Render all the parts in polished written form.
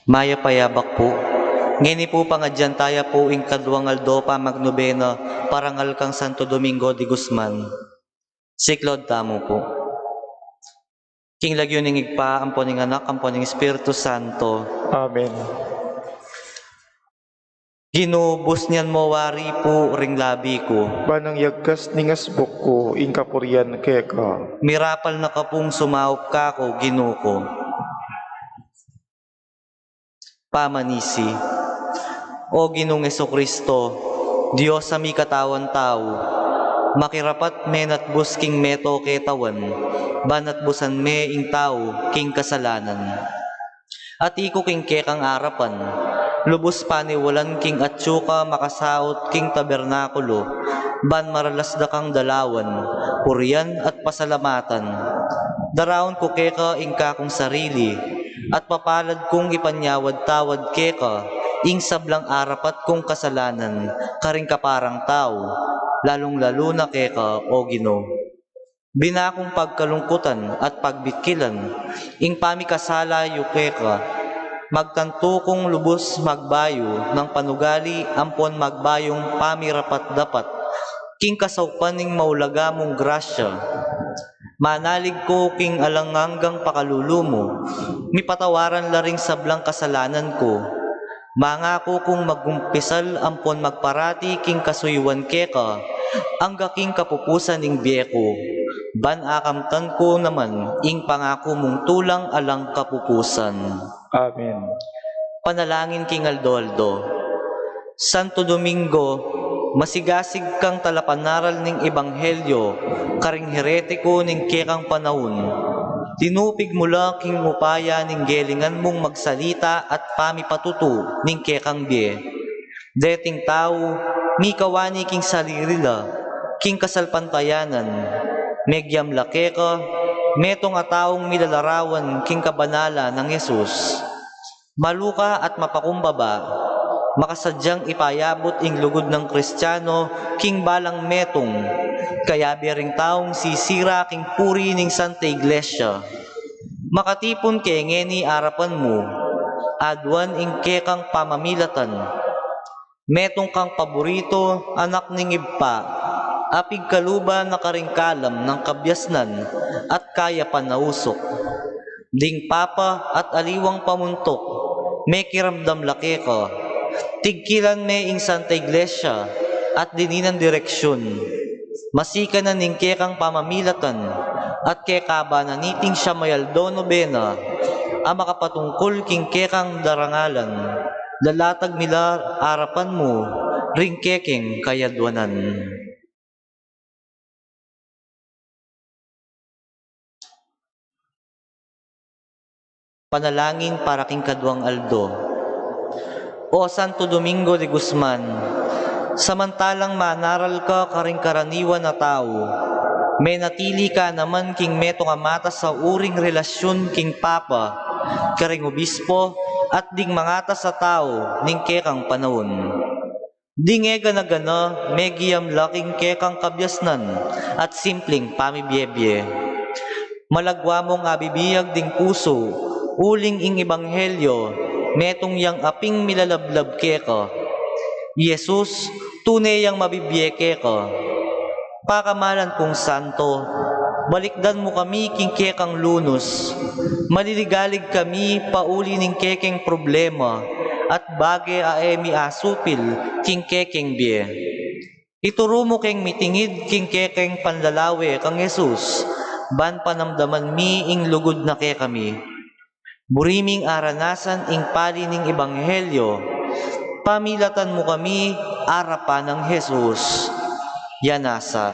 Maya payabak po. Ngini po pangadyan taya po ing kadwang aldo pa magnobena parangal kang Santo Domingo de Guzman. Siklod tamo po. King lagyo ning igpa, ampo ning anak, ampo ning Espiritu Santo. Amen. Ginubos niyan mo wari po ring labi ko. Banang yagkas ningasbok ko, ingkapurian keka. Mirapal na kapung sumaup ka ko, ginuko. Pamanisi. O Ginong Kristo, Diyos sa mi katawan tao, makirapat menat bus king meto ketawan, banat busan me ing tao king kasalanan. At iko king kekang arapan, lubos paniwalan king atsuka makasaot king tabernakulo, ban maralasda kang dalawan, purian at pasalamatan. Daraon ko keka ing kakong sarili, at papalad kong ipanyawad tawad keka, ing sablang arapat kong kasalanan, karing kaparang tao, lalong-lalo na keka, o Ginoo. Binakong pagkalungkutan at pagbitkilan, ing pamikasala yu keka, magtanto kong lubos magbayo, ng panugali ampon magbayong pamirapat dapat, king kasaupan ning maulaga mong grasya. Manalig ko king alanganggang pakalulumo, mipatawaran laring sablang kasalanan ko. Mangako kong magumpisal ampon magparati king kasuyuan keka, angga king kapupusan ing biyeko. Ban akamtan ko naman ing pangako mong tulang alang kapupusan. Amen. Panalangin king Aldo. Santo Domingo, masigasig kang talapanaral ning ebanghelyo, karing heretiko ning kekang panahon. Tinupig mula king upaya ning gelingan mong magsalita at pamipatuto ning kekang biye. Deting tao, mi kawani king salirila, king kasalpantayanan, megyam lakeka, metong ataong milalarawan king kabanala ng Yesus. Maluka at mapakumbaba, makasadyang ipayabot ing lugod ng Kristiyano king balang metong, kaya bering taong sisira king puri ning Santa Iglesia. Makatipon kay ngeni arapan mo, adwan ing kekang pamamilatan, metong kang paborito, anak ning ibpa, apig kaluba na karingkalam ng kabyasnan at kaya panausok. Ding papa at aliwang pamuntok, may kiramdam laki ka, tigkilan me ing Santa Iglesia at dininan direksyon. Masika na ning kekang pamamilatan at kekaba na niting siya mayaldo nobena, ang makapatungkol king kekang darangalan, lalatag mila arapan mo, ring kekeng kayadwanan. Panalangin para king Kadwang Aldo. O Santo Domingo de Guzman, samantalang manaral ka karing karaniwan na tao, may natili ka naman king meto nga mata sa uring relasyon king papa, karing obispo, at ding mangata sa tao ning kekang panahon. Ding ega na gana, megiyam laking kekang kabyasnan at simpleng pamibiyebye. Malagwa mong abibiyag ding puso, uling ing ebanghelyo, metong yang aping milalablab keka. Yesus, tunay yang mabibiye keka. Pakamalan kong santo, balikdan mo kami king kekang lunos. Maliligalig kami pauli ning kekeng problema, at bage aemi asupil king kekeng biye. Ituro mo keng mitingid king kekeng panlalawe kang Yesus, ban panamdaman mi ing lugod na ke kami. Buriming aranasan ing pali ning ebanghelyo, pamilatan mo kami arapan ng Jesus. Yanasa.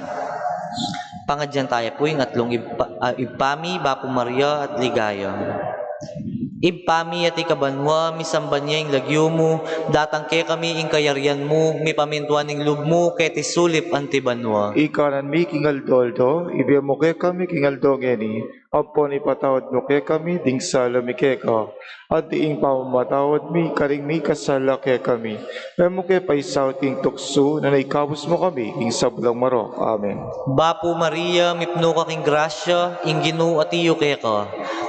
Pangadyan tayo po yung atlong ibpami, Bapo Maria at Ligaya. Ibpami at ikabanwa, misamban niya yung lagyo mo, datang ke kami ing kayarian mo, mi pamintuan ing lub mo, keti sulip antibanwa. Ikanan mi kingal doldo, ibiyam mo kay kami kingal dongeni, Apo ni patawad mo kay kami, ding salami kay ka. At diing pamamatawad mi, karing mi kasala kay kami. Emo kay paisaw ting tukso, na naikabos mo kami, ing sablang marok. Amen. Bapo Maria, mipno ka king grasya, ing Ginoo at iyo ka.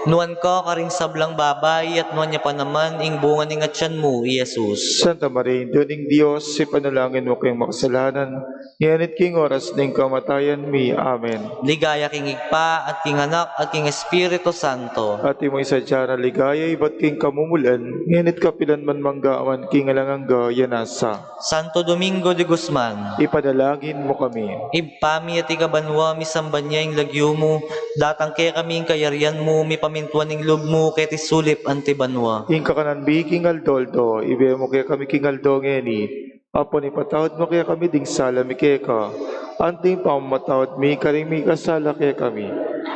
Nuan ka karing sablang babay, at nuan niya pa naman, ing bunga ning atyan mo, Jesus. Santa Maria, Doning Diyos, si panalangin mo kayong makasalanan, nganit king oras ng kamatayan mi. Amen. Ligaya king igpa, at king anak, at king Espiritu Santo. At imo isadya na ligaya, iba't king kamumulan, nganit kapilan man manggaman, king alangangga, yanasa. Santo Domingo de Guzman, Ipanalangin mo kami. Ibpami at ikabanwa, misamban niya yung lagyo mo, datang kaya kami yung kayarian mo, mi pamintuan ng loob mo, kaya tisulip antibanwa. King kakananbi, king aldoldo, ibe mo kaya kami king aldo ngeni. Apo ni patawad mo kaya kami, ding salami kaya ka. Anting pamamatawad mi, karing mi kasala kaya kami.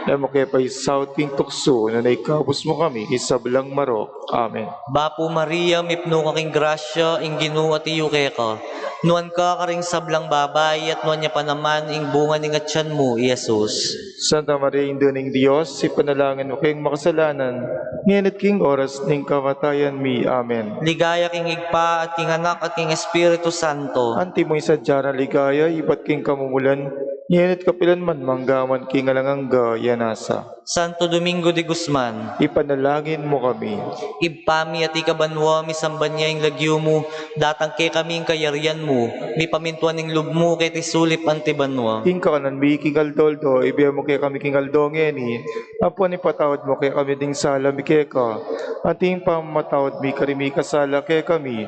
Na mo kaya paisaw king tukso, na naikabos mo kami, isablang marok. Amen. Bapo Maria, mipno ka king grasya, ing Ginoo at iyo kaya ka. Nuan ka karing sablang babay, at nuan niya pa naman, ing bunga ning atyan mo, Jesus. Santa Maria, Doning Diyos, si panalangin mo kayong makasalanan, nganit king oras ng kamatayan mi. Amen. Ligaya king igpa, at king anak, at king Espiritu Santo. Anti mo isadya na ligaya, iba't king kamumulan, nganit kapilan man manggaman king alangangga, yanasa. Santo Domingo de Guzman, Ipanalangin mo kami. Ibpami at ikabanwa, misamban niya yung lagyo mo, datang kay kami yung kayarian mo, mi pamintuan ng loob mo, kay tisulip antibanwa. King kakananbi, king aldoldo, ibiya mo kaya kami king aldo ngeni. Apo ni patawad mo kaya kami ding sala mi kaya ka. Ating pamamatawad mi karimi kasala kaya kami.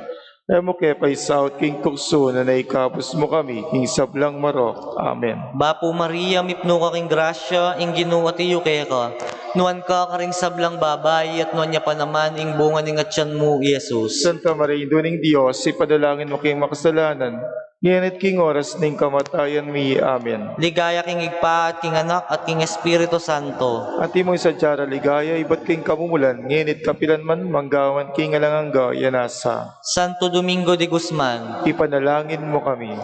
Emo kaya paisaw king tukso, na naikabos mo kami, king sablang marok. Amen. Bapo Maria, mipno ka king grasya, ing Ginoo at iyo kaya ka. Nuan ka karing sablang babay, at nuan niya pa naman, ing bunga ning atyan mo, Jesus. Santa Maria, Doning Diyos, ipadalangin mo kayong makasalanan, nganit king oras ng kamatayan mi. Amen. Ligaya king igpa, at king anak, at king Espiritu Santo. At imo isadya na ligaya, iba't king kamumulan, nganit kapilan man manggawan king alangangga, yanasa. Santo Domingo de Guzman, Ipanalangin mo kami.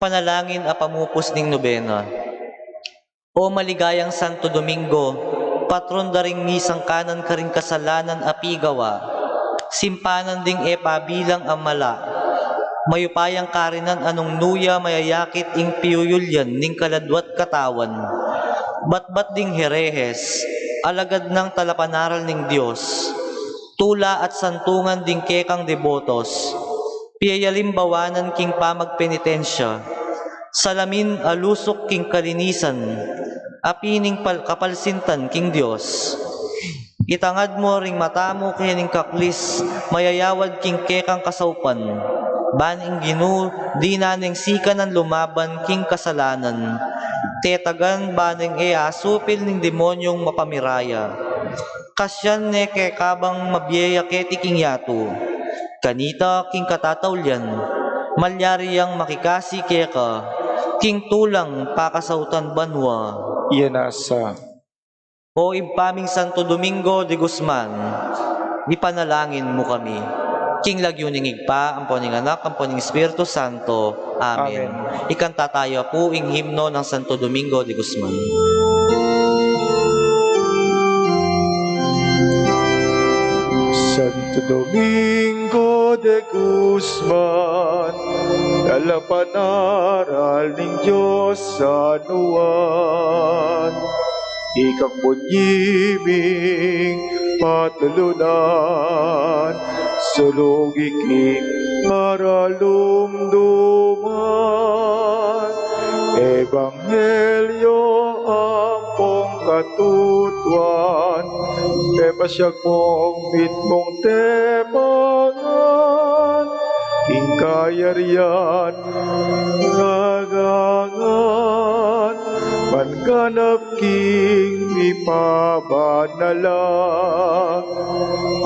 panalangin a pamupos ning nobena. O maligayang Santo Domingo, patron daring misang kanan karing kasalanan apigawa, simpanan ding pabilang amala, mayupayang karinan anong nuya mayayakit ing piyuyulyan ning kaladwat katawan, batbat ding herehes, alagad ng talapanaral ning Diyos, tula at santungan ding kekang debotos, piyayalimbawanan king pamagpenitensya, salamin alusok king kalinisan, apining kapalsintan king Dios. Itangad mo ring mata mo kining kaklis, mayayawad king kekang kasaupan. Baning Ginoo, di naning sika ng lumaban king kasalanan. Tetagan baning asupil ning demonyong mapamiraya. Kasyan ne kekabang mabiyaya keti king yato. Kanita king katatawlyan, malyari yang makikasi keka, king tulang pakasautan banwa. Yanasa. O ibpaming Santo Domingo de Guzman, ipanalangin mo kami. King lagyo ning igpa, ampo ning anak, ampo ning Espiritu Santo. Amen. Ikanta tayo po ing himno ng Santo Domingo de Guzman. Santo Domingo de Guzman, dalapanaral ng Diyos sa anuan. Ikang bunyiming patulunan, sulong iking maralumduman. Ebanghelyo ampong katutuan, pepasyag mong mitmong tepangan, king kayarian ngagangan, manganap king ipabanalang,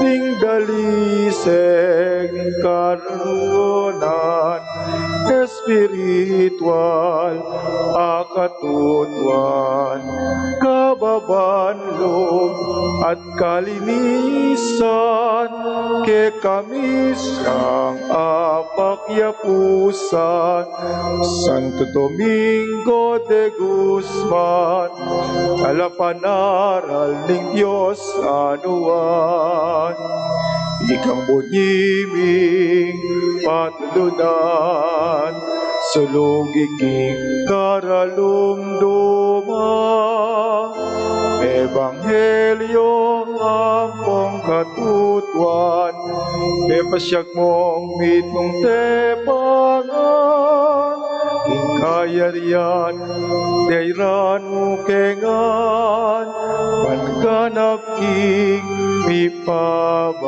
ning daliseng karunan, espiritual akatutuan, kababanlog at kalinisan, ke kami sang apakyapusan, Santo Domingo de Guzman, alapanaral ning Diyos anuan, ikang bunyiming patulunan, sulugiging karalumduman, Ebanghelyo ampong katutuan, pasyag mong mitong tepangan, ingkayarian, dayran mo kengan, panganap king mipabanalan.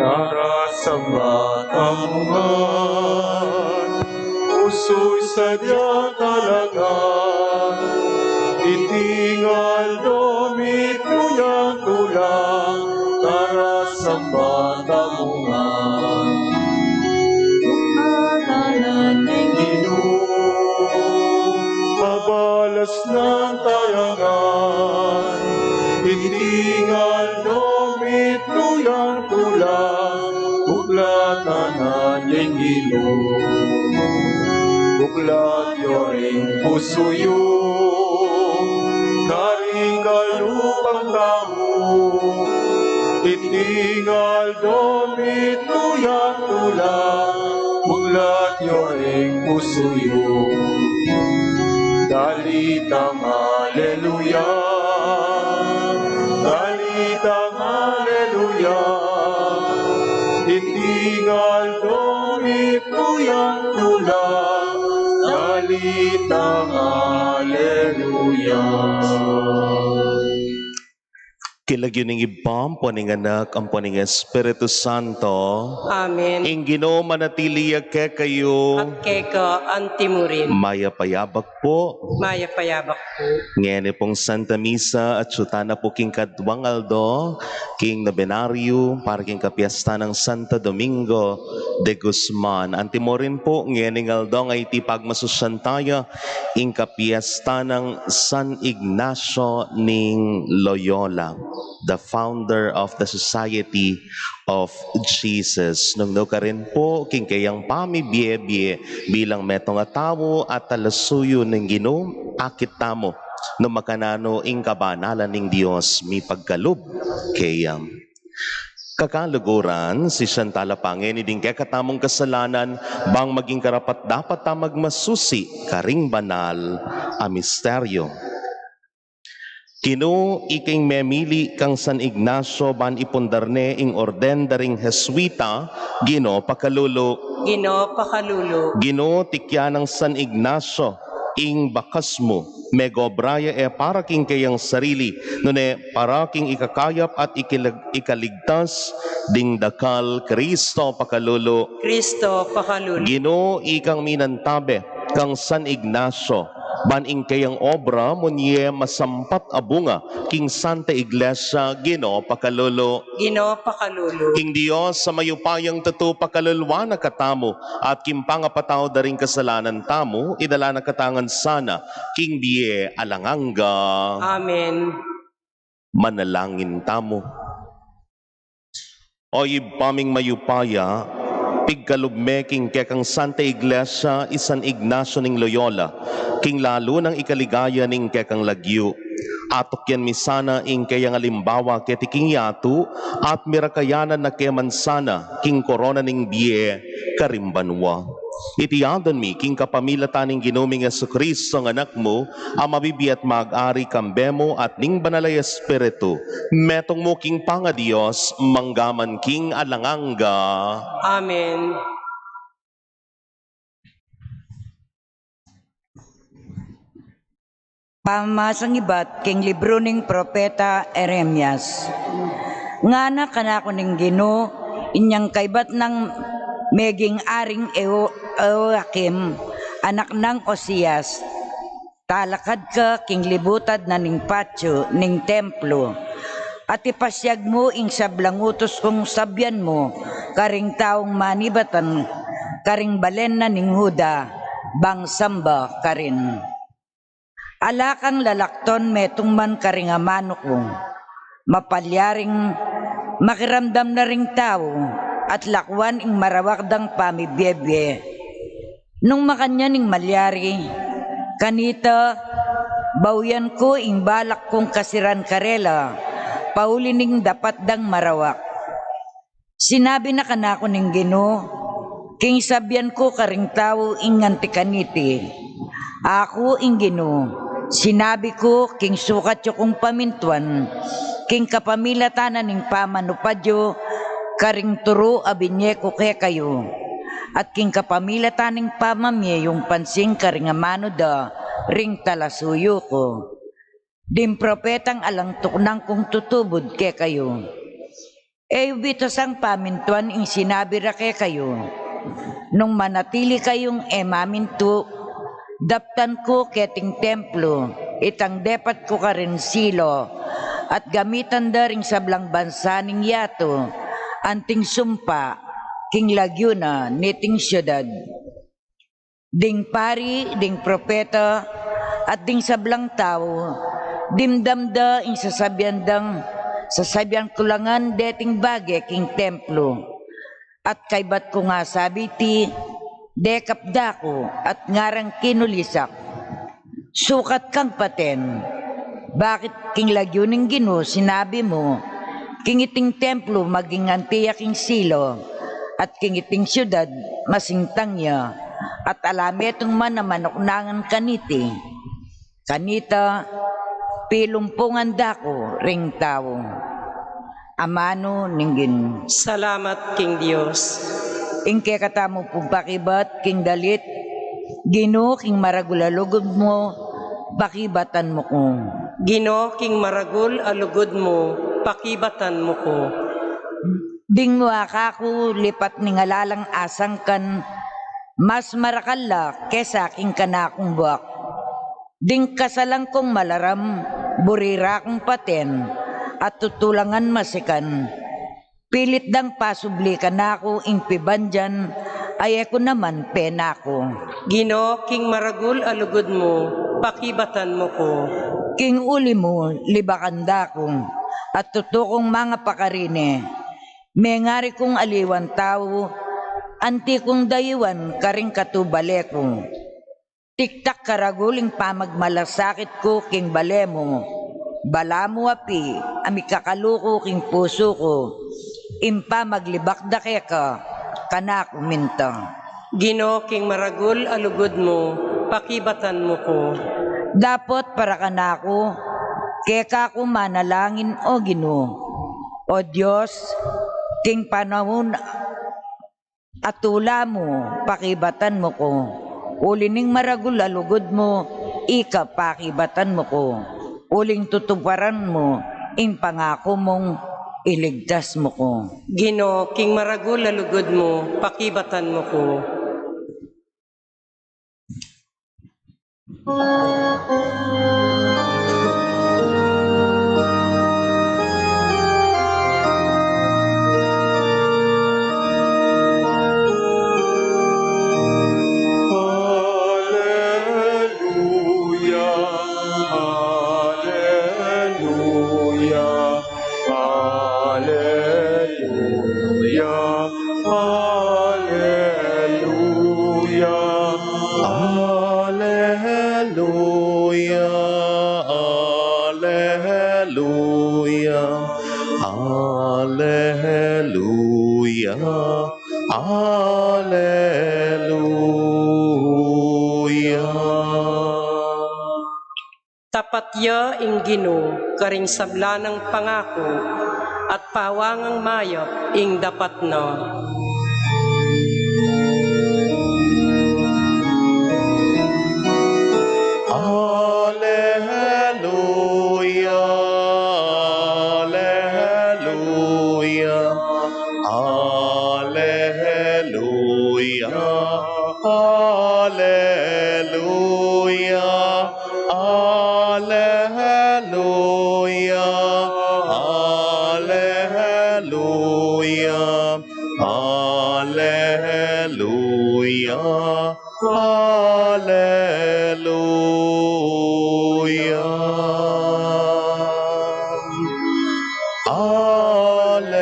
Darasama kamungan, puso'y sadya talaga. Itingal domito yang tulang, darasama kamungan. Mabalas ng tayangan, itingal domito yang tulang, buklatan ng Ginoo. Buklat yoring puso yung, karing kalupang tao, itingal domito yang tulang, buklat yoring puso yung. Dalitang Alleluia, dalitang Alleluia, itingal domito yang tulang, dalitang Alleluia. Kilagyo ning ibam po ning anak ang po ning Espiritu Santo. Amen. Ing Ginoo manatili ke kayo. At keka antimurin. Maya payabak po. Maya payabak po. Ngene pong Santa Misa at sutana po king Kadwang Aldo, king Nobenaryo, para king kapiesta ng Santo Domingo de Guzman. Antimorin po, ngene Aldo ngay tipag masusyantaya, ing kapiesta ng San Ignacio ning Loyola, the founder of the Society of Jesus. Nung no ka rin po, king kayang pamibye-bye bilang metong atawo at talasuyo ng Ginoo, akit tamo no makanano ing kabanalan ning Dios mi pagkalub kayam. Kakaluguran si Santala Pangen iding kaya katamong kasalanan bang maging karapat dapat ta magmasusi karing banal a misteryo. Kino iking memili kang San Ignacio ban ipundarne ing orden daring Jesuita, Gino pakalulo. Gino pakalulo. Gino tikya ng San Ignacio, ing bakas mo, megobraya para king kayang sarili, nune para king ikakayap at ikaligtas, ding dakal Kristo pakalulo. Kristo pakalulo. Gino ikang minantabe, kang San Ignacio, ban ing kayang obra munye masampat abunga, king Santa Iglesia, Gino pakalulo. Gino pakalulo. King Dios sa mayupayang tatu pakalulwa na katamo at kimpangapataw daring kasalanan tamo, idala na katangan sana, King Bie alanganga. Amen. Manalangin tamo. O paming mayupaya, pigkalubme king kekang Santa Iglesia isan Ignacio ning Loyola, king lalo ng ikaligaya ning kekang lagyo. Atok yan misana ing kayang alimbawa keti king yatu at mirakayanan na keman sana king korona ning Bie karimbanwa. Itiyadan mi king kapamilatan ning ginuming Jesucristo ng anak mo, ang mabibiyat mag-ari kambemo at ning banalay espiritu, metong mo king panga Dios, manggaman king alanganga. Amen. Pamasang ibat king libro ning propeta Eremias. Ngana kanako ning Ginoo inyang kaibat ng meging aring Eoakim, anak ng Osias. Talakad ka king libutad na ning patio ning templo. At ipasyag mo ing sablangutos kong sabyan mo, karing taong manibatan karing balen na ning Huda, bang samba karin. Alakang lalakton metong man karing amano ko, mapalyaring makiramdam na ring tao, at lakwan ing marawakdang pamibiyebye. Nung makanya ning malyari, kanita, bawyan ko ing balak kong kasiran karela, paulining dapat dang marawak. Sinabi na kanako ning Ginoo, king sabyan ko karing tao ing antikaniti. Ako ing Ginoo, sinabi ko king sukat yo kong pamintuan, king kapamilatanan ning pamanupadyo, karing turo abinye ko kaya kayo. At king kapamilataning pamamye yung pansing karing amano da, ring talasuyo ko. Dim propetang alang tuknang kong tutubod kaya kayo. Bitos ang pamintuan ing sinabi ra kaya kayo. Nung manatili kayong maminto, daptan ko keting templo, itang depat ko karin silo, at gamitan da ring sablang bansa ning yato, anting sumpa, king Laguna, niting syudad. Ding pari, ding propeta, at ding sablang tao, dimdamda ing sasabian kulangan deting bagay king templo. At kaybat ko nga sabi ti, dekapda ko at ngarang kinulisak. Sukat kang paten. Bakit king Lagyuning Ginoo sinabi mo, king iting templo maging antiya king silo, at king iting syudad masingtang niya, at alametong man na manoknangan kaniti. Kanita, pilumpungan dako ring tao. Amano ninggin. Salamat, King Diyos. Ingke katamo pagpakibat, king dalit, Ginoo king maragulalugod mo, pakibatan mo ko. Ginoo, King maragul alugod mo, pakibatan mo ko. Dingwa kako lipat ning alalang asang kan, mas marakala kesa king kanakong buwak. Ding kasalang kong malaram, burira kong paten, at tutulangan masikan. Pilit dang pasubli ka na ako ing pibandyan, ay ako naman penako. Ginoo, King maragul alugod mo, pakibatan mo ko. King uli mo, libakanda ko, at tutukong mga pakarine. Mengari kong aliwan tao, anti kong dayuan karing katubale ko. Tiktak karaguling pamagmalasakit ko king bale mo. Bala mo api, ami kakaluko king puso ko. Impa maglibak da ka, kana kuminta. Ginoo, King maragul alugod mo, pakibatan mo ko. Dapat para kanako, keka ko manalangin o Ginoo. O Diyos, king panahon atula mo, pakibatan mo ko. Ulining maragul alugod mo, ika pakibatan mo ko. Uling tutuparan mo, ing pangako mong iligtas mo ko. Ginoo, King maragul alugod mo, pakibatan mo ko. Hallelujah, hallelujah, hallelujah, hallelujah, Hallelujah, hallelujah, hallelujah, hallelujah. Tapat ya ing Ginoo, karing sabla ng pangako, at pawangang mayap ing dapat na. Hallelujah, hallelujah, hallelujah, hallelujah, hallelujah, Hallelujah. Hallelujah.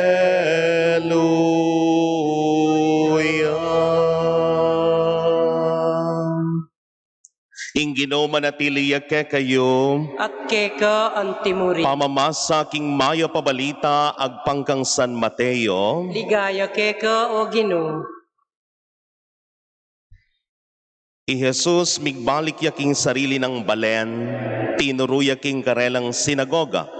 Inggino manatili kayo, At keka ang timuri. pamamasa king maya pabalita agpangkang San Mateo. Ligaya keka o Ginoo. I Jesus migbalik yaking sarili ng balen, tinuruya king karelang sinagoga.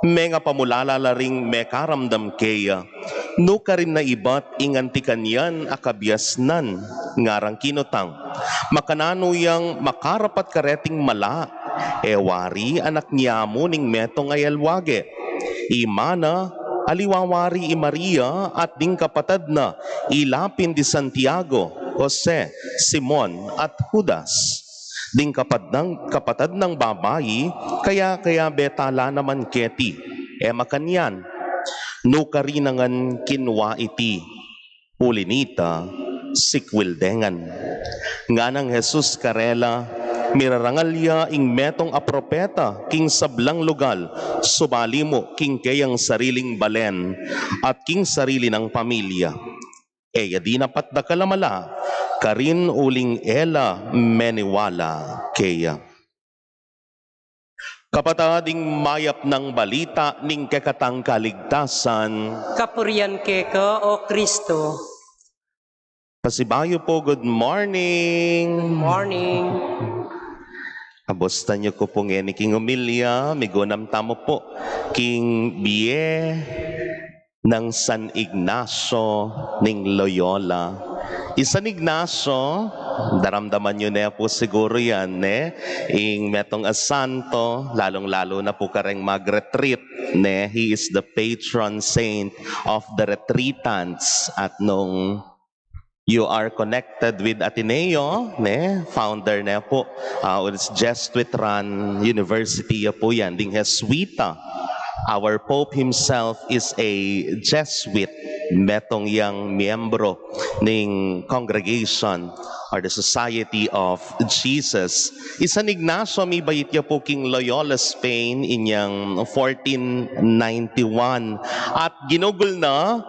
Mga pamulala ring mekaramdam kaya, no ka rin na iba't ingantikan yan akabyasnan, ngarang kinutang. Makanano yang makarapat kareting mala, ewari anak niya mo ning metong ayalwage. Imana, aliwawari i Maria at ding kapatad na ilapin di Santiago, Jose, Simon at Judas. Ding kapatad ng babayi, kaya betala naman keti, makanyan. No karinangan kinwa iti, ulinita, sikwildengan. Nga ng Jesus karela, mirarangalya ing metong apropeta, king sablang lugal, subali mo king kayang sariling balen, at king sarili ng pamilya. Di napat da kalamala, karin uling ela meniwala kaya. Kapatading mayap ng balita ning kekatang kaligtasan. Kapurian keka o Kristo. Pasibayo po, good morning. Morning. Kabusta niyo ko po ngeni king umilya, migunam tamo po king biye ng San Ignacio ning Loyola. San Ignacio, daramdaman nyo na po siguro yan, ing metong asanto, lalong-lalo na po kareng mag-retreat, he is the patron saint of the retreatants. At nung you are connected with Ateneo, founder na po, it's Jesuit-run university po yan, ding Jesuita. Our Pope himself is a Jesuit, metong yang miyembro ng congregation or the Society of Jesus. San Ignacio may bayit ya po king Loyola, Spain, inyang 1491. At ginugol na,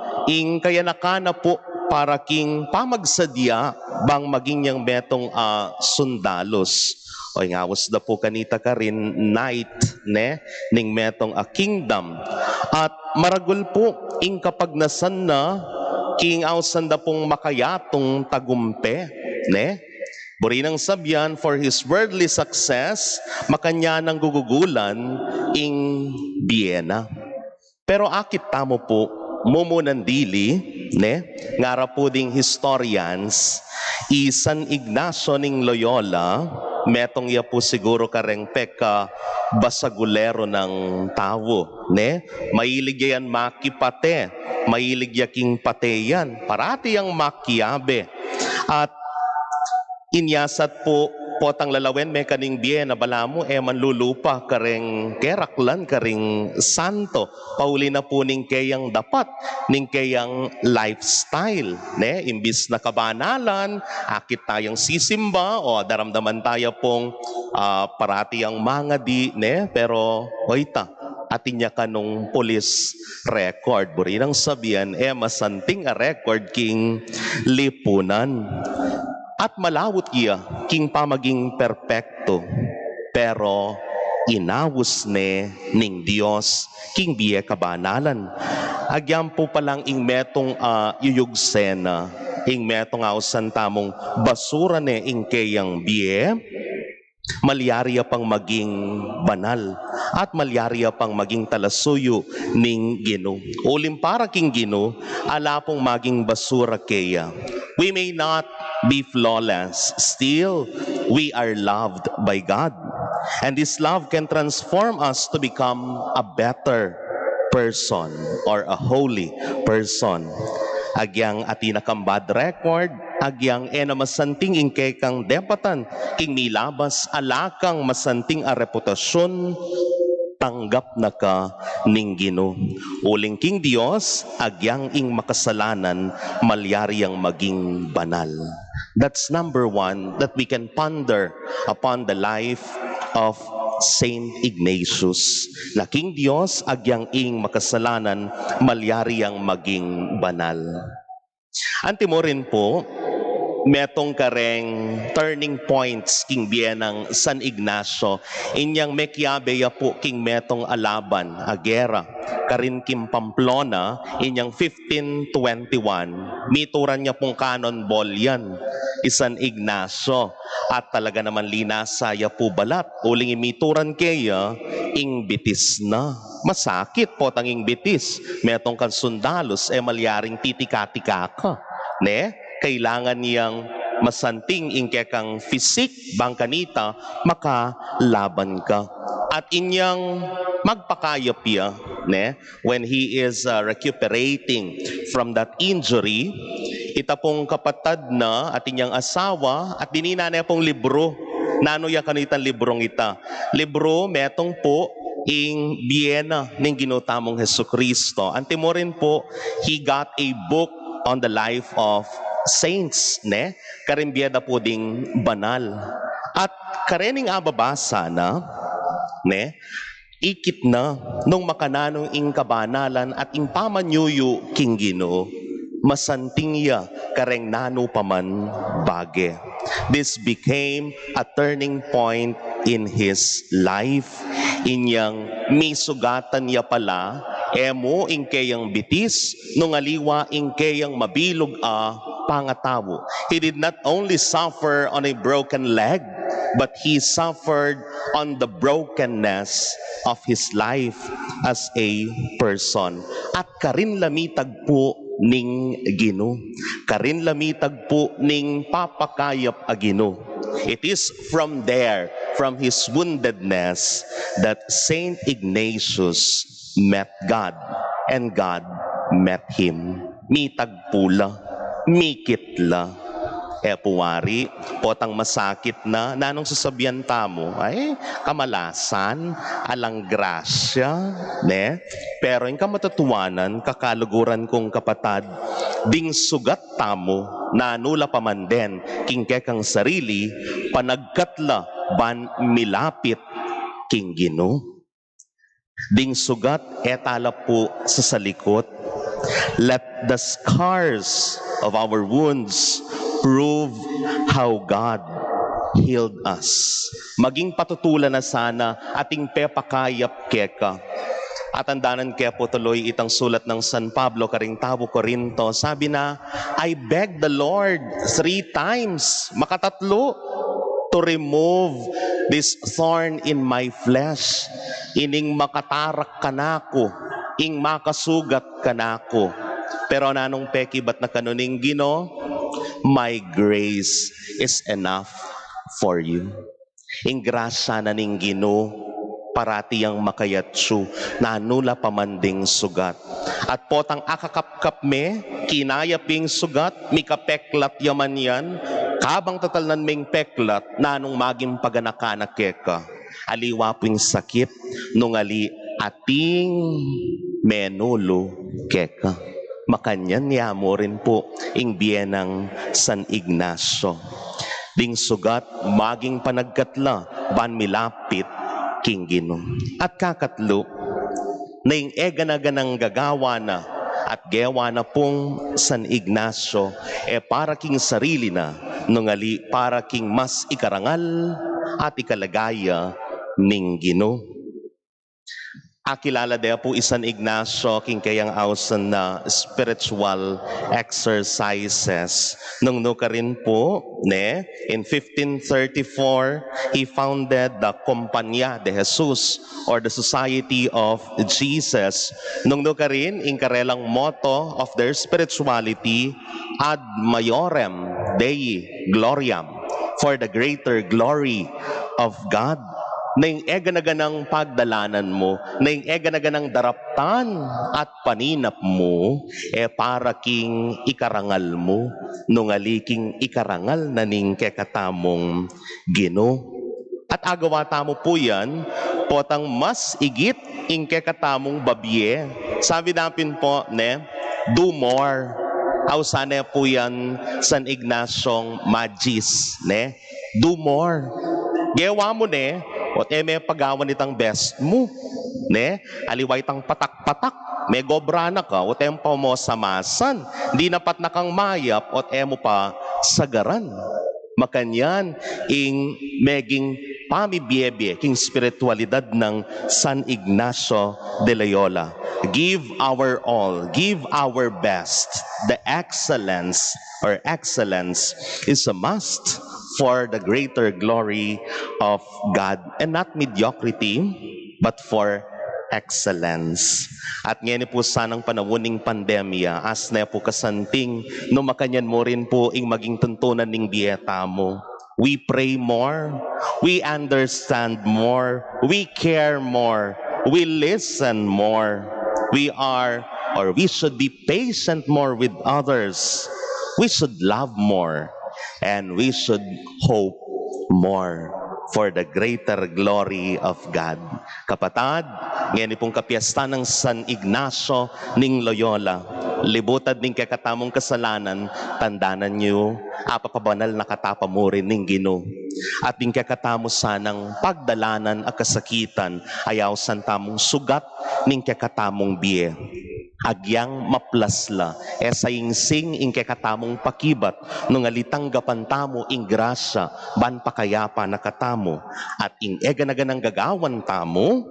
kaya nakana po para king pamagsadya bang maging yang metong sundalos. O ngawas da po kanita ka rin night ning metong kingdom. At maragul po ing kapag nasan na king awsan da pong makayatong tagumpe burinang sabyan for his worldly success makanya nang gugugulan ing Vienna. Pero akit tamo po mumunandili ngara po ding historians San Ignacio ning Loyola, metong ya po siguro kareng peka basagulero ng tao, Mailig yan makipate, mailig yaking pateyan, parati yang makiabe. At inyasat po potang lalawen mekaning bien na balamo manlulupa kareng keraklan kareng santo pauli na po ning kayang dapat ning kayang lifestyle imbis na kabanalan akit tayong sisimba o daramdaman tayo pong parati ang mga di pero oita atin niya kanong police record burinang sabihan masanting a record king lipunan. At malawot iya, king pamaging perpekto, pero inawos ning Dios, king biye kabanalan. Agyam po palang ing metong yuyugsena, ing metong awsan tamong basura ing kayang biye, malyariya pang maging banal, at malyariya pang maging talasuyo ning Ginoo. Ulim para king Ginoo, ala pong maging basura kaya. We may not be flawless. Still, we are loved by God. And this love can transform us to become a better person or a holy person. Agyang atinakang bad record, agyang na masanting ingkay kang depatan, king milabas alakang masanting a reputasyon, tanggap na ka ning Ginoo. Uling king Dios, agyang ing makasalanan, malyari ang maging banal. That's number one, that we can ponder upon the life of Saint Ignatius. Na king Dios, agyang ing makasalanan, malyari ang maging banal. Antimo rin po, metong kareng turning points king bienang San Ignacio. Inyang mekyabeya po king metong alaban, agera, karin kim Pamplona, inyang 1521. Mituran niya pong cannonball yan, San Ignacio. At talaga naman linasaya po balat. Uling imituran kaya, ing bitis na. Masakit po tanging bitis. Metong kan sundalos, malyaring titika-tika ka. Ne? Kailangan niyang masanting ingkekang fisik bangkanita makalaban ka. At inyang magpakayap ya, ne? When he is recuperating from that injury, ita pong kapatad na at inyang asawa at dinina niya pong libro. Nano ya kanitan librong ita? Libro metong po ing Biena ning ginutamong Hesukristo. Antimo rin po, he got a book on the life of saints, ne? Karimbiada po ding banal. At karening ababasa na, ne? Ikit na nung makananong ing kabanalan at ing pamanyuyo king Ginoo, masanting ya kareng nano paman bage. This became a turning point in his life. Inyang misugatan ya pala, emo ingkeyang bitis, nung aliwa ingkeyang mabilog pangatawo. He did not only suffer on a broken leg, but he suffered on the brokenness of his life as a person. At karin lamitag po ning Ginoo. Karin lamitag po ning papakayap a Ginoo. It is from there, from his woundedness, that Saint Ignatius met God and God met him. Mitagpula, mikitla. Puwari, potang masakit na, nanong sasabihan tamo, ay kamalasan, alang grasya, ne? Pero yung kamatutuwanan, kakaluguran kong kapatad, ding sugat tamo, nanula pa man din, kingkekang sarili, panagkatla, ban milapit, king Ginoo. Ding sugat, etala po sa salikot. Let the scars of our wounds prove how God healed us. Maging patutulan na sana ating pepakayap keka. At andanan kaya po tuloy itang sulat ng San Pablo karing tabo Corinto. Sabi na, I beg the Lord 3 times, makatatlo, to remove this thorn in my flesh. Ining makatarak kanako, ing makasugat kanako. Pero nanong peki ba't na kanuning Ginoo? My grace is enough for you. Ing grasya na ning Ginoo, parati ang makayatsu, nanula pamanding sugat. At potang akakapkap me, kinayaping sugat, mikapeklat yaman yan, kabang tatalnan ming peklat, nanong maging paganakanak keka. Aliwa ping sakit, nung ali ating menulo keka. Makanyan niya mo rin po ing biyenang San Ignacio. Ding sugat, maging panagkatla, ban milapit, king Ginoo. At kakatlo, na ing eganaganang gagawa na at gewa na pong San Ignacio, para king sarili na, nungali para king mas ikarangal at ikalagaya ning Ginoo. Akilala dea po San Ignacio king kayang ausan na spiritual exercises. Nung ka rin po, ne, in 1534, he founded the Compañía de Jesus or the Society of Jesus. Nung ka rin, in karelang motto of their spirituality, ad maiorem Dei gloriam, for the greater glory of God. Naing eganaganang pagdalanan mo, naing eganaganang daraptan at paninap mo, para king ikarangal mo, nungaliking ikarangal na ning kekatamong Ginoo. At agawa tamo po yan, potang mas igit ingke katamong babye. Sabi natin po, ne, do more. Aw sana po yan San Ignacyong Magis, ne? Do more. Gewa mo, ne? O may pagawan itang best mo, ne? Aliway tang patak-patak. May gobra na ka, o tempo mo samasan. Di napat na kang mayap, o mo pa sagaran. Makanyan, ing meging pamibiyebye, king spiritualidad ng San Ignacio de Loyola. Give our all, give our best. The excellence is a must for the greater glory of God, and not mediocrity, but for excellence. At ngayon po sanang panawuning pandemya, as na po kasanting, no makanyan mo rin po ing maging tuntunan ng dieta mo. We pray more, we understand more, we care more, we listen more. We should be patient more with others. We should love more, and we should hope more for the greater glory of God. Kapatad, ngayon pong kapiesta ng San Ignacio ning Loyola, libutad ning kakatamong kasalanan, tandanan niyo, apapabanal na katapa mo rin ning Ginoo. At ning kakatamo sanang pagdalanan at kasakitan, ayaw santamong sugat ning kakatamong biye. Agyang maplasla, esaying sing ing kekatamong pakibat, nung alitang gapantamo ing grasya, ban pakayapa nakatamo, at ing eganaganang gagawan tamo,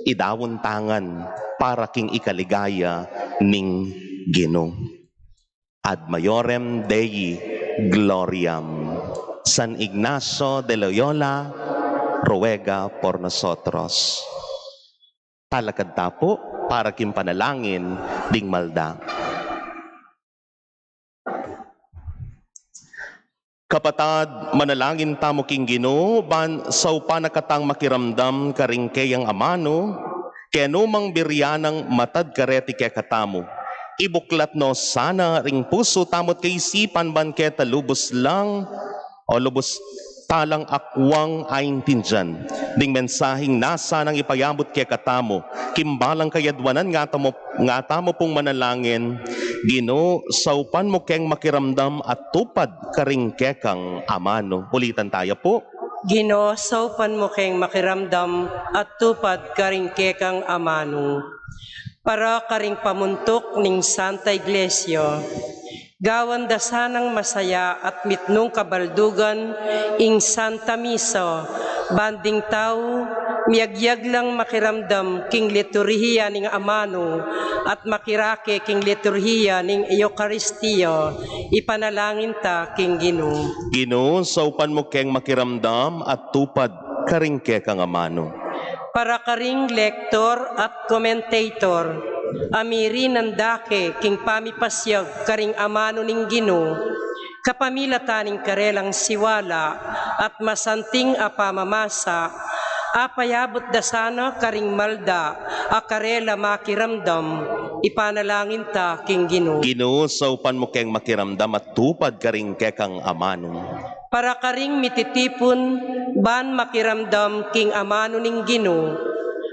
idawon tangan, para king ikaligaya ning Ginoo. Ad maiorem Dei gloriam. San Ignacio de Loyola, ruega por nosotros. Talakad tapo, para kim panalangin ding malda. Kapatad, manalangin tamo king Ginoo, ban sau panakatang makiramdam karingkeyang amano, kenumang biryanang matad kareti ke katamo. Ibuklat no sana ring puso tamot kay isipan ban keta lubos lang o lubos talang akwang aintindyan. Ding mensaheng nasa nang ipayabot kay katamo, kimbalang kayadwanan nga tamo pong manalangin, Ginoo, saupan mo keng makiramdam at tupad karing kekang amano. Ulitan tayo po. Ginoo, saupan mo kayong makiramdam at tupad karing kekang amano. Para karing pamuntok ning Santa Iglesia, gawan dasanang masaya at mitnong kabaldugan ing Santa Misa, banding tao, miyagyag lang makiramdam king liturhiya ning amano at makirake king liturhiya ning Eucharistia, ipanalangin ta king Ginoo. Ginoo, saupan mo keng makiramdam at tupad karing kekang amano. Para karing lektor at commentator, amiri nandake king pamipasyag karing amano ning Ginoo, kapamilataning karelang siwala at masanting apamamasa, apayabot dasana karing malda a karela makiramdam, ipanalangin ta king Ginoo. Ginoo, saupan mo keng makiramdam at tupad karing kekang amano. Para karing mititipon, ban makiramdam king amano ning Ginoo,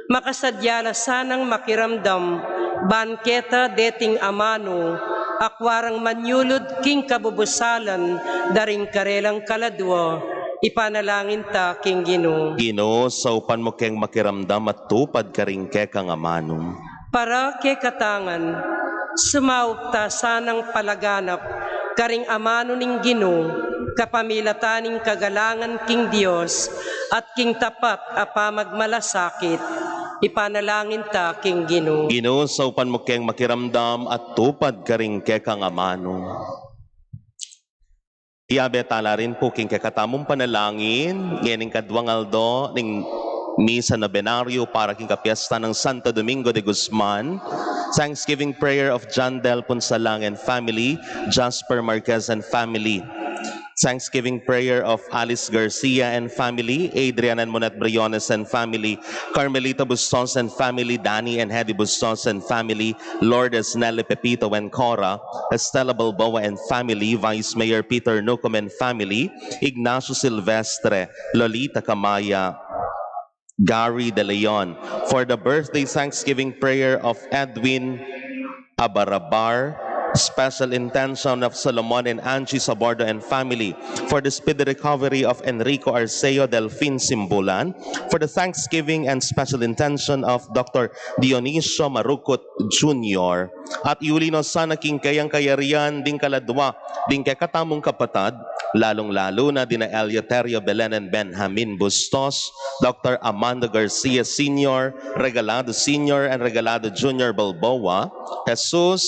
makasadyala sanang makiramdam, ban keta deting amano, akwarang manyulod king kabubusalan, daring karelang kaladwa, ipanalangin ta king Ginoo. Ginoo, saupan mo keng makiramdam at tupad karing kekang amano. Para kay katangan, sumaup ta sanang palaganap, karing amano ning Ginoo, kapamilataning kagalangan king Dios at king tapat apamagmalasakit, ipanalangin ta king Ginoo. Ginoo, saupan mo keng makiramdam at tupad karing kekang amano. Iabetala rin po king kekatamong panalangin, ngayon kadwang aldo ning Misa Novenario para king kapiesta ng Santo Domingo de Guzman, Thanksgiving prayer of John Del Ponsalang and family, Jasper Marquez and family, Thanksgiving prayer of Alice Garcia and family, Adrian and Monet Briones and family, Carmelita Bustos and family, Danny and Hedy Bustos and family, Lourdes Nelly Pepito and Cora, Estela Balboa and family, Vice Mayor Peter Nucom and family, Ignacio Silvestre, Lolita Camaya, Gary De Leon. For the birthday Thanksgiving prayer of Edwin Abarabar, special intention of Solomon and Angie Sabordo and family. For the speedy recovery of Enrico Arceo Delfin Simbulan. For the Thanksgiving and special intention of Dr. Dionisio Marukut Jr. At iulino sana king kayang kayarian ding kaladwa, ding kakatamong kapatad, lalong-lalo na dina Eleuterio Belen and Benjamin Bustos, Dr. Amando Garcia Sr., Regalado Sr. and Regalado Jr. Balboa, Jesus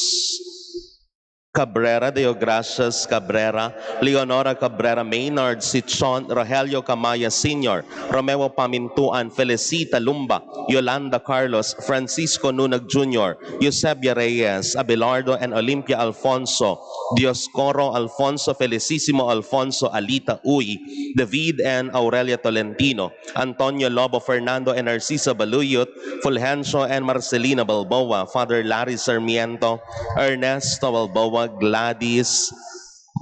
Cabrera, Deogracias Cabrera, Leonora Cabrera Maynard, Sichon, Rogelio Camaya Sr., Romeo Pamintuan, Felicita Lumba, Yolanda Carlos, Francisco Nunag Jr., Eusebia Reyes, Abelardo and Olympia Alfonso, Dioscoro Alfonso, Felicissimo Alfonso, Alita Uy, David and Aurelia Tolentino, Antonio Lobo, Fernando and Narcisa Baluyot, Fulgencio and Marcelina Balboa, Father Larry Sarmiento, Ernesto Balboa, Gladys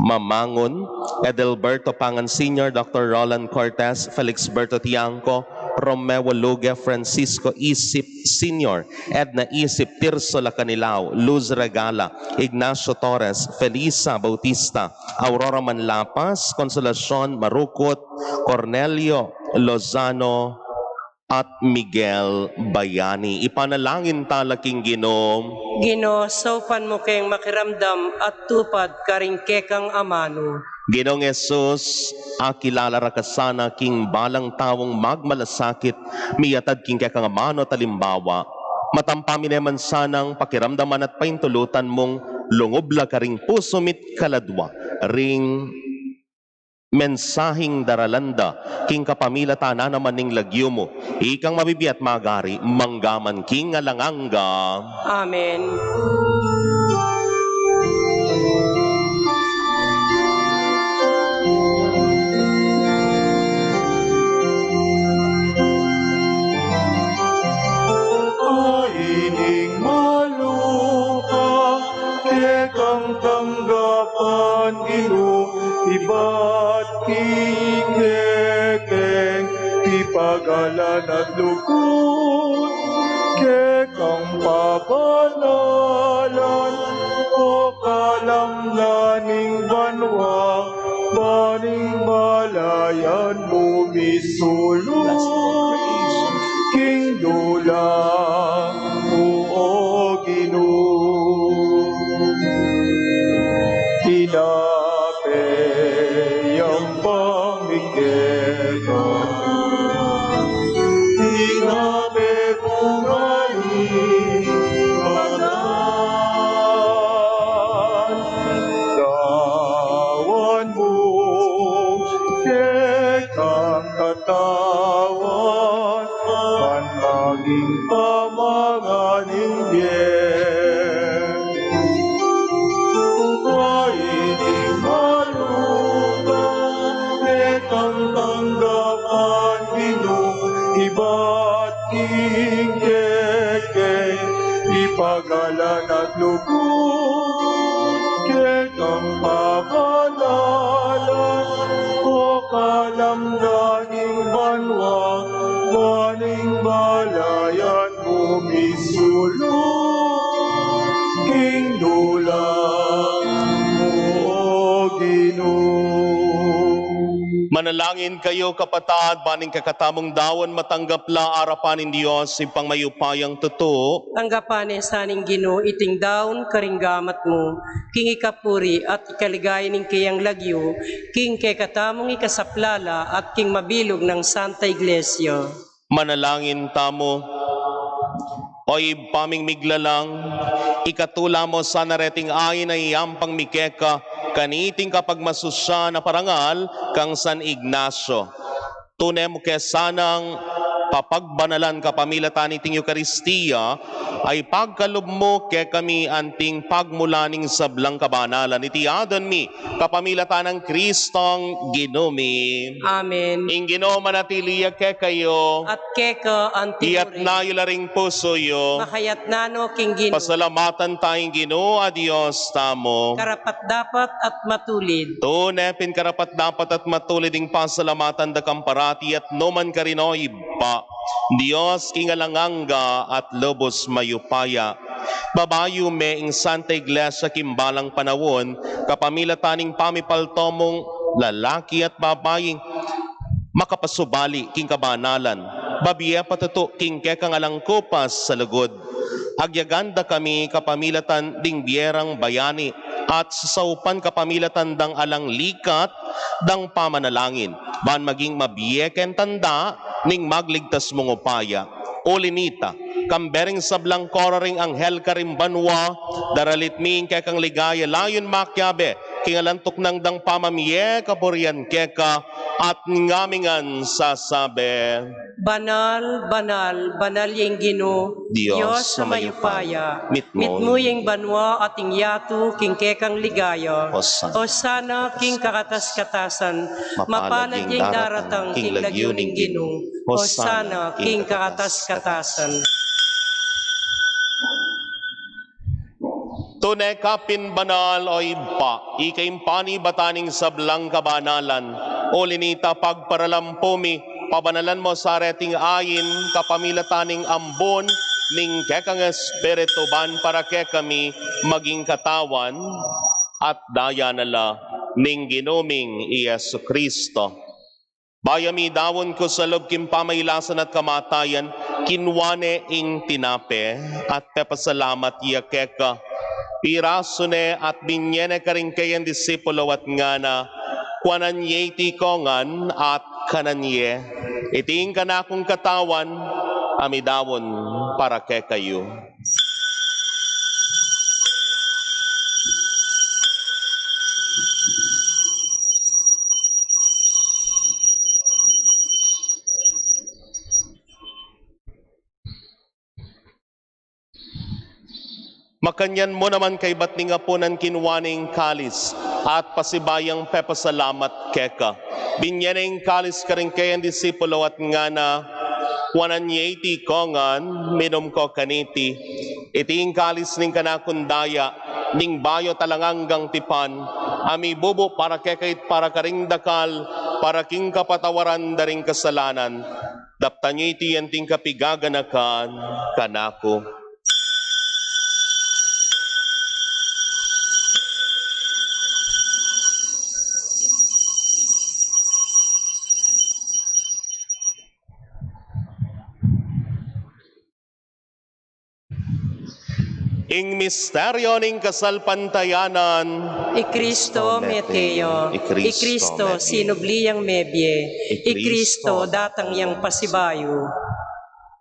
Mamangon, Edelberto Pangan Sr., Dr. Roland Cortez, Felix Berto Tiangco, Romeo Luge, Francisco Isip Sr., Edna Isip, Tirso Lacanilao, Luz Regala, Ignacio Torres, Felisa Bautista, Aurora Manlapas, Consolacion Marukot, Cornelio Lozano, at Miguel Bayani. Ipanalangin talaking Ginom. Ginoo, saupan mo kayong makiramdam at tupad karing kekang amano. Ginong Yesus, akilala ra kasana king balang tawong magmalasakit, miyatad king kakangamano talimbawa. Matampami naman sanang pakiramdaman at paintulutan mong lungobla ka ring pusumit kaladwa, ring mensahing daralanda, king kapamila tanan naman ning lagyo mo, ikang mabibiyat magari, manggaman king alanganga. Amen. Kaining maluka, kekang tanggapan ino, iba't kikekeng, ipagalan at lukot, kekang pabanalan, o kalamlaning banwa, baning balayan mo misulong, king dulang o Ginoo. Tinape ang pamikero, tinape bungani bagan, dawan mo kekang katawan, panaging pamanganing diyan. Kaining maluga, kekang tanggapan Ginoo, iba't kikekeng, ipagalan at lugod, kekang pabanalan, o kalamdaning banwa, baning balayan mo misulong, king dulang o Ginoo. Manalangin kayo kapatad, baning kakatamong dawon matanggap la arapanin Diyos, ipang mayupayang totoo. Tanggapan saning Ginoo iting daon karinggamat mo, king ikapuri at ikaligay ning kayang lagyo, king kay katamong ikasaplala at king mabilog ng Santa Iglesia. Manalangin tamo. Oy paming miglalang, ikatula mo sa nareting ayin ay yampang mikeka, kaniting kapag masusya na parangal kang San Ignacio. Tunay mo kesanang papagbanalan kapamilatan iting Eucharistia, ay pagkalob mo ke kami anting pagmulaning sablang kabanalan. Itiadan mi kapamilatan ng Kristong Ginumi. Amen. Ing Ginoo manatiliya ke kayo, At keka iyat antipuri, na yularing puso yo. makayat nano king Ginoo, Pasalamatan tayong Ginoo a Dios tamo. karapat dapat at matulid. Tunepin karapat dapat at matulid ing pasalamatan da kamparati at no man karinoy pa. Diyos kingalanganga at lobos mayupaya. Babayo me ing Santa Iglesia kimbalang panawon, kapamilataning pamipaltomong lalaki at babaying makapasubali king kabanalan. Babiya patuto king kekang alangkupas sa lugod. Agyaganda kami kapamilatan ding biyerang bayani at sasaupan kapamilatan dang alang likat dang pamanalangin. Ban maging mabiyeken tanda ning magligtas mong upaya. Olinita, kambering sablang kororing anghel karimbanwa, daralit ming kekang ligaya layon makyabe, kingalantok nang dang pamamiye kapurian keka, at ngamingan sasabe. Banal, banal, banal yung Ginoo, Diyos Diyos sa mayupaya. Mitmo Mitmo yung banwa at ingyatu king kekang ligaya. Hosanna. Hosanna king kakatas-katasan. Mapalad yung daratang king lagyuning Ginoo. Hosanna king kakatas-katasan. Tunay kapin banal o iba, ikaimpani bataning sablang kabanalan, o linita pagparalampumi, pabanalan mo sa reting ayin, kapamilataning ambon, ning kekang espiritu ban para kekami maging katawan, at daya nala ning ginuming Yesu Kristo. Bayami dawon ko sa loob kim pamaylasan at kamatayan, kinwane ing tinape, at pepasalamat iya keka, pirasune at binyene karing kayan disipulo at ngana, kwananye iti kongan at kananye. Iting kanakong katawan, amidawon para kay kayo. Makanyan mo naman kay batning apunan kinwaning kalis at pasibayang pepasalamat keka. Binyaneng kalis karing kayan disipulo at ngana, wananyeti kongan, minum ko kaniti. Iting kalis ning kanakundaya, ning bayo talanganggang tipan, ami bubo para kekait para karing dakal, para king kapatawaran daring kasalanan. Daptanyiti yanting kapigaganakan, kanako. Ing misteryo ning kasalpantayanan, I Kristo meteo, I Kristo sinubliyang mebye, I Kristo datang yang pasibayo.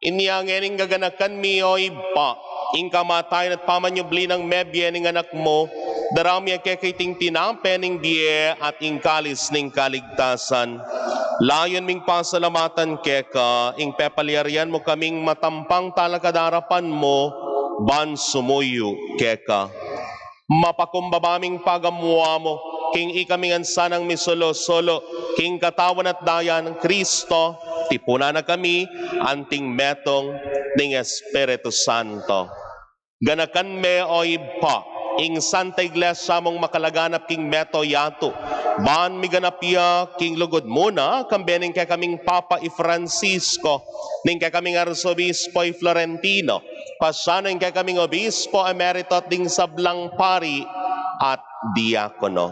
Inyangening gaganakan mi o iba, ing kamatayan at pamanyubli ng mebye ning anak mo, darami kekaiting tinampe ning biye at ing kalis ning kaligtasan. Layon ming pasalamatan keka, ing pepaliarian mo kaming matampang talakadarapan mo, ban sumuyo keka. Mapakumbabaming pagamuwa mo, king ikamingan sanang misolo-solo, king katawan at daya ng Kristo, tipuna na kami, anting metong ning Espiritu Santo. Ganakan me o iba, ing Santa Iglesia mong makalaganap king meto yato, ban miganapya king lugod muna, kambening kay kaming Papa i Francisco, ning kay kaming Arsobispo i Florentino, pasano ing kay kaming Obispo Emerito at ding sablang pari at diakono.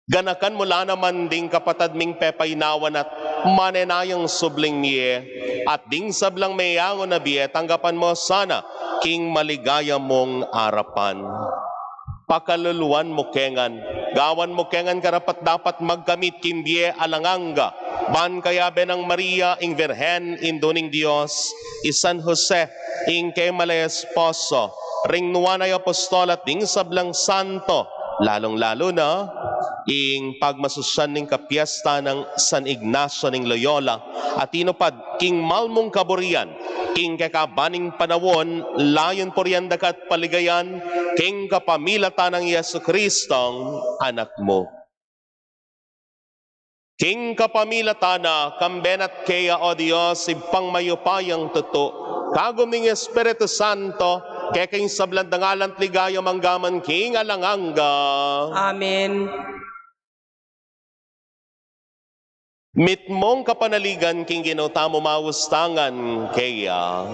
Ganakan mula naman ding kapatad ming pepainawan at manenayang subling miye, at ding sablang mayangon na biye, tanggapan mo sana king maligaya mong arapan. Pakaluluan mo kengan, gawan mo kengan karapat dapat magkamit kimbiye alanganga, ban kaya benang Maria ing Virhen induning Dios, San Jose ing kay malay esposo, ring nuwanay apostol at ding sablang santo, lalong-lalo na ing pagmasusyan ning kapiesta ng San Ignacio ning Loyola, at inupad king malmong kaburian, king kakabaning panawon, layon porian dakat paligayan, king kapamilatan ng Yesu Kristong anak mo. King kapamilatana, kambenat kaya o Diyos, ipang mayupayang tuto, kagum ning Espiritu Santo, kaya king sablandangalant ligaya manggaman king alanganga. Amen. Mitmong kapanaligan king ginotamo mawustangan kaya.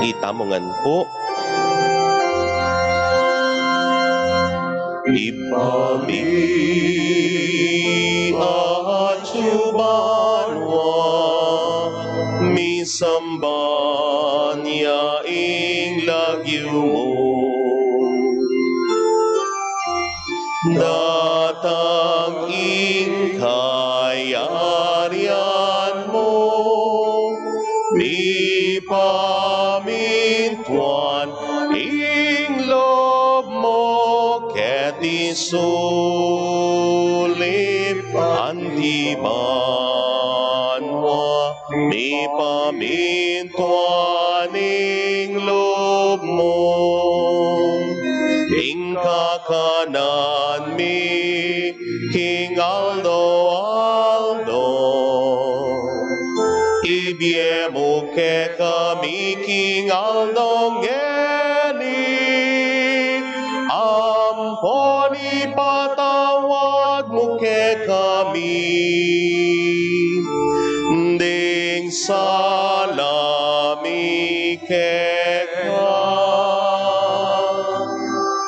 Itamongan po. Ipami at subanwa misamban yaing lagyo mo. Datang ing kayarian mo, di pamintuan ing lob mo, ket isulim antibanwa, di pamintuan ing lob mo. Ing kakanan mi King Aldo ibiemo ke kami King Aldo ngeni amponi patawad mo ke kami ding salami ke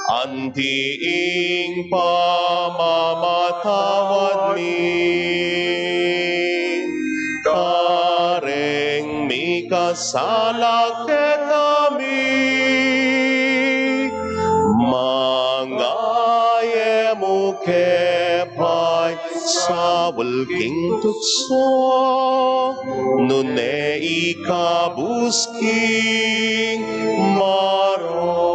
antiing pamamatawad mi kareng mi kasalak ke kami mangayemo kepay sawal king tukso nune ikabusking maro.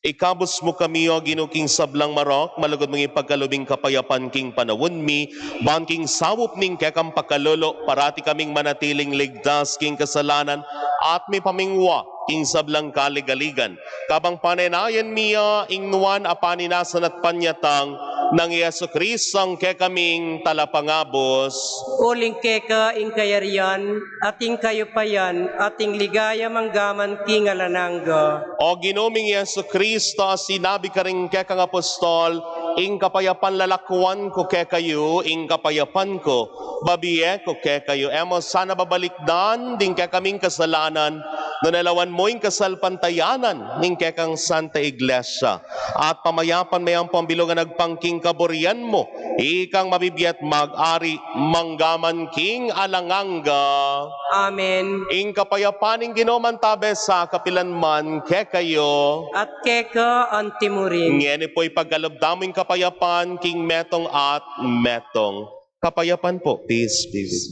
Ikabos mo kami o ginuking sablang marok, malagod mong ipagkalubing kapayapan king panawon mi, bangking sawop ning kekam pakalolo, parati kaming manatiling ligtas king kasalanan, at may pamingwa king sablang kaligaligan. Kabang panenayan miya, ing nuwan apaninasan at panyatang, ng Yesu Kristong kekaming talapangabos. Uling keka ing kayarian, ating kayupayan, ating ligaya manggaman king alanangga. O ginoming Yesu Kristo, sinabi ka rin kekang apostol, ing kapayapan lalakwan ko kekayo, ing kapayapan ko, babiye ko kekayo. Emo sana babalikdan, ding kekaming kasalanan, nunalawan mo ing kasalpantayanan, ning kekang Santa Iglesia. At pamayapan mayang pambilongan nagpangking kaburian mo, ikang mabibiyat mag-ari, manggaman king alanganga. Amen. Ing kapayapaning ginoman tabe sa kapilanman kekayo. At keka antimurin. Ngeni po'y pagkalabdaming kapayapan king metong at metong. Kapayapan po, peace be with you.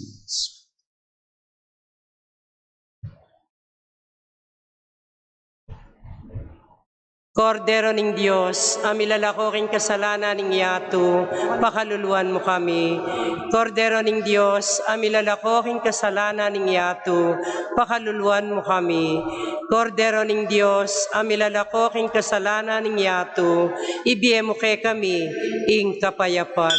Kordero ning Diyos, amilalako king kasalanan ning yato, pakaluluan mo kami. Kordero ning Diyos, amilalako king kasalanan ning yato, pakaluluan mo kami. Kordero ning Diyos, amilalako king kasalanan ning yato, ibiye mo kay kami, ing kapayapan.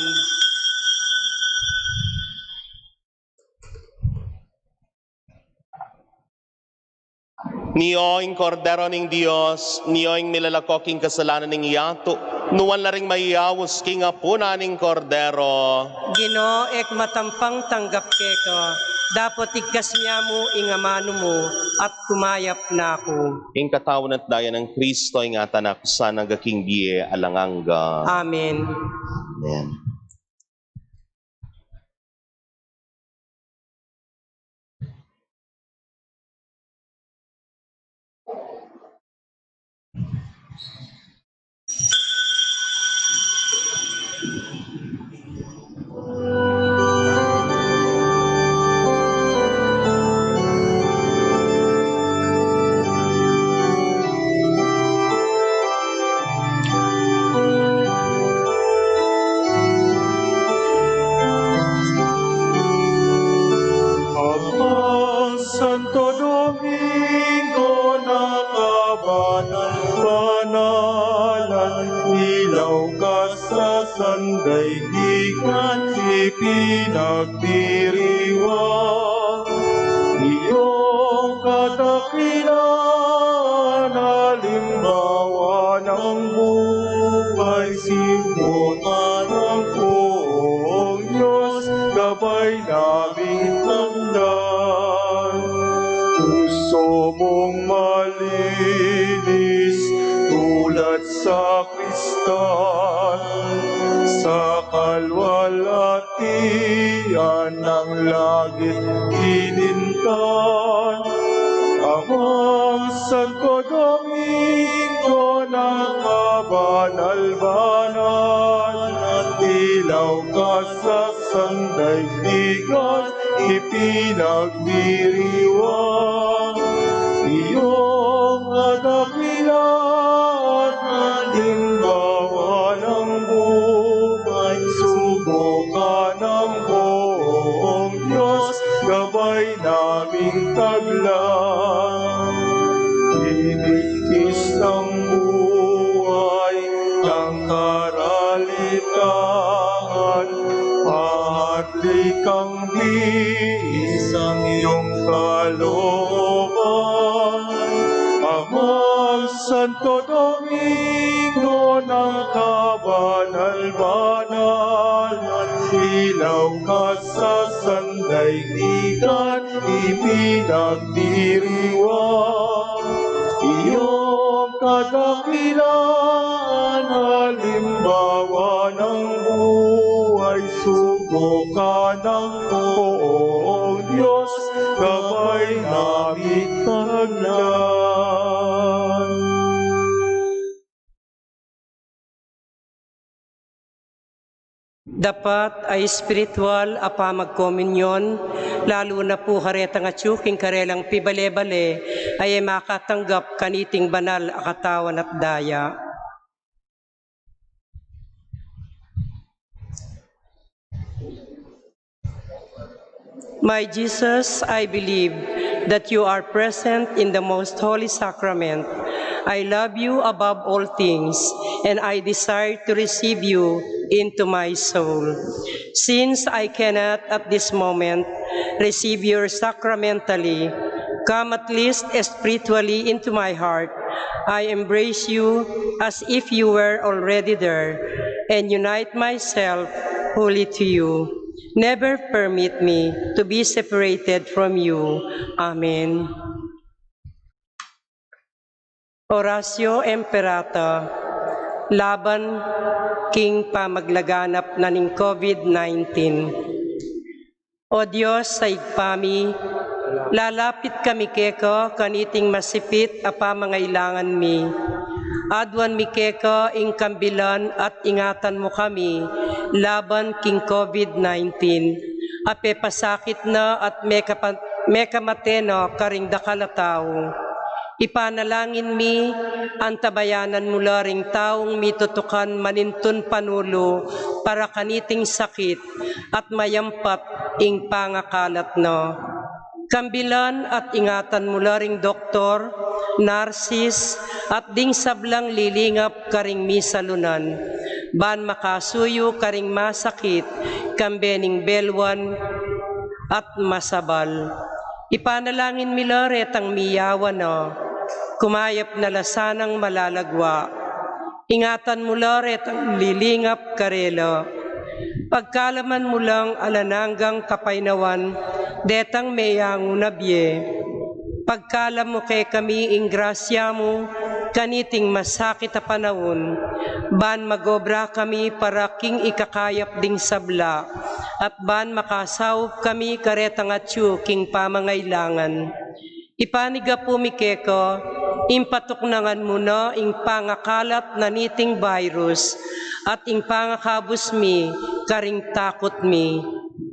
Niyoing kordero ning Diyos, niyoing milalakoking kasalanan ning yato, nuwan laring mayawos king apuna ning kordero. Gino ek matampang tanggap keka, dapat igkas niya mo ingamano mo, at kumayap na ako. Ing katawan at daya ng Kristo, ing atanak sa nagaking biye alanganga. Amen. Amen. Santo Domingo nakabanal-banalan, ilaw ka sa sandaigdigan, ipinagdiriwang iyong katawan. kadakilaan, halimbawa ng buhay, simbotan ng buong Diyos, gabay naming taglan. Puso mong malinis, tulad sa kristal, sa kalwalatian ng langit inintan. Amang Santo Domingo ng kabanal-banal, ilaw ka sa sandaigdigan, ipinagdiriwang. Iyong kadakilaan, halimbawa ng buhay, subukan ng buong Diyos, gabay naming taglan. Iligtis ng buhay, ng karalitaan, at likang biis ang iyong kalooban. Amang Santo Domingo ng kabanal-banal, ilaw ka sa sandaigdigan, ipinagdiriwang. Iyong kadakilaan, halimbawa ng buhay, subukan ng buong Diyos, gabay naming taglan. Dapat ay spiritual apamagkomunyon, lalo na po haretang atsuking karelang pibale-bale ay makatanggap kaniting banal akatawan at daya. My Jesus, I believe that you are present in the most holy sacrament. I love you above all things, and I desire to receive you into my soul. Since I cannot at this moment receive you sacramentally, come at least spiritually into my heart. I embrace you as if you were already there, and unite myself wholly to you. Never permit me to be separated from you. Amen. Oratio Imperata, laban king pamaglaganap na ning COVID-19. O Diyos sa igpami, lalapit kami keko kaniting masipit a pamangailangan mi. Adwan mi keko ing kambilan at ingatan mo kami laban king COVID-19. Ape pasakit na at mekamateno karing dakalataw. Ipanalangin mi, antabayanan mula ring taong mitutukan manintun panulo para kaniting sakit at mayampat ing pangakalat no. Kambilan at ingatan mula ring doktor, narsis at ding sablang lilingap karing misalunan. Ban makasuyo karing masakit, kambening belwan at masabal. Ipanalangin mi loret ang miyawan no. Kumayap na lasanang malalagwa. Ingatan mo loret ang lilingap karelo. Pagkalaman mo lang alananggang kapainawan, detang meyang unabye. Pagkalam mo kay kami ing grasya mo, kaniting masakit a panahon, ban magobra kami para king ikakayap ding sabla, at ban makasawop kami karetang atyu king pamangailangan. Ipaniga po mi keko, impatuknangan mo na ing pangakalat na niting virus, at ing pangakabus mi, karing takot mi.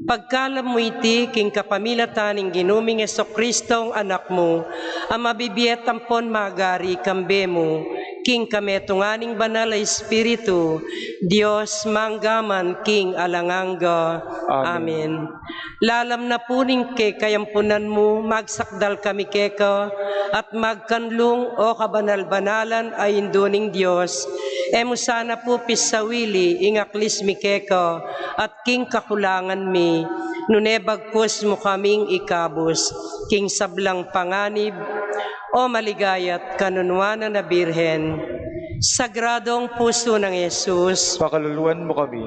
Pagkalam mo iti, king kapamilatan ng ginuming Jesucristong anak mo, ang mabibiyet tampon magari kambe mo, king kametunganing banal ay Espiritu, Diyos manggaman king alanganga. Amen. Lalam na puning ke kayampunan mo, magsakdal kami keka, at magkanlong o kabanal-banalan ay induning Diyos. Emo sana po pisawili ingaklis mi keka, at king kakulangan mi, Nunebagpus mo kaming ikabos, king sablang panganib, o maligayat kanunwana na birhen. Sagradong puso ng Yesus, Pakaluluan mo kami.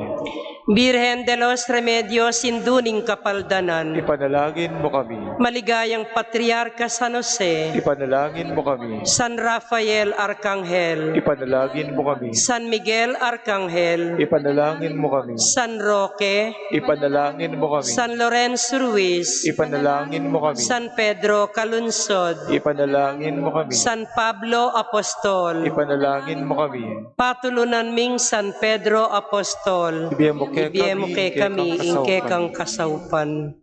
Birhen de los Remedios, sinduning kapaldanan, Ipanalangin mo kami. maligayang Patriarka San Jose, Ipanalangin mo kami. San Rafael Arcangel, Ipanalangin mo kami. San Miguel Arcangel, Ipanalangin mo kami. San Roque, Ipanalangin mo kami. San Lorenzo Ruiz, Ipanalangin mo kami. San Pedro Calunsod, Ipanalangin mo kami. San Pablo Apostol, Ipanalangin mo kami. patulunan ming San Pedro Apostol, Ibiyem mo kay kami ingke kang kasaupan.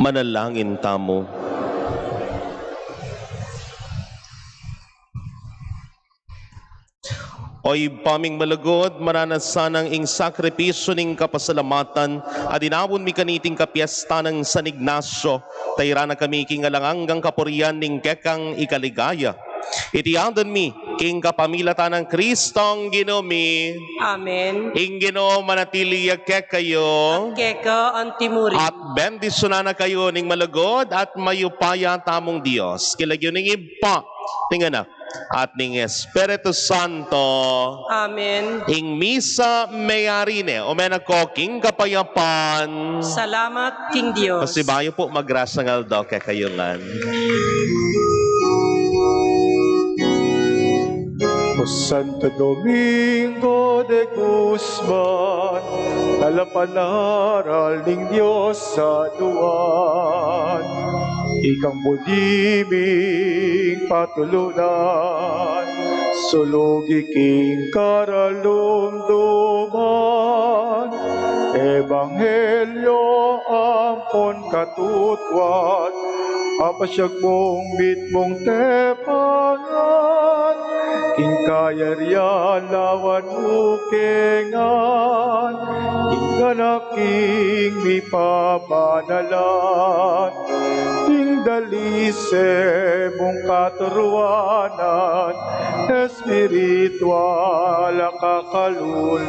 Manalangin tamo. Oy paming malagod, maranasan ing sakripisyo ning kapasalamatan, at inawon mi kaniting kapiesta ng San Ignacio, tayra na kami king alanganggang kapurian ning kekang ikaligaya. Itiandan mi, king kapamilatan ng Kristong Ginoomi, Amen. ing Ginoo manatili kayo, Keka antimuri. at bendisyonan na kayo ning malagod at mayupaya tamong Dios. Kilagyo ning ipa, tingana, at ning Espiritu Santo, Amen. ing misa mayarine, o menako king kapayapan. Salamat, King Dios. Kasi bayo po magrasangal daw kakayungan. O Santo Domingo de Guzman, talapanaral ning Diyos sa duwan. Ikang budiming patulunan, sulugi king karalumduman. Ebanghelyo ampon katutwat, apasyag mong mitmong tepangan. King kayarian lawan ukengan, king ganaking mi pamanalan. King dalise mong katuruanan, espiritual kakaluluwa.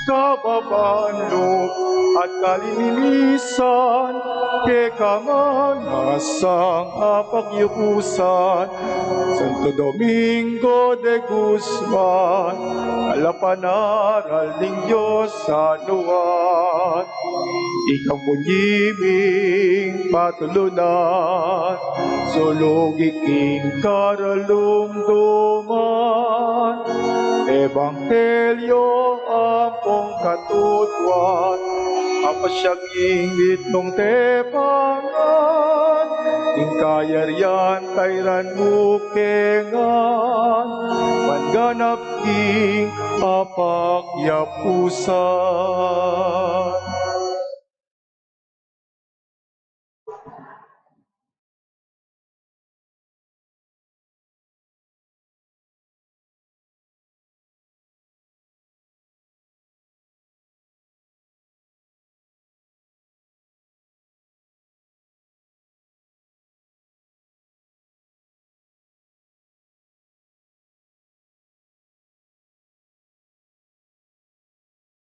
Kababanlo at kalinilisan, kekamanasang apagyukusan. Santo Domingo de Guzman, alapanaral ning Diyos sa luwan. Ikaw bunyiming patulunan, sulugi king karalumduman. Ebanghelyo ampong katutwan, apasyaging itong tepangan. Ing kayarian tayran mukengan, manganap king apakyapusan.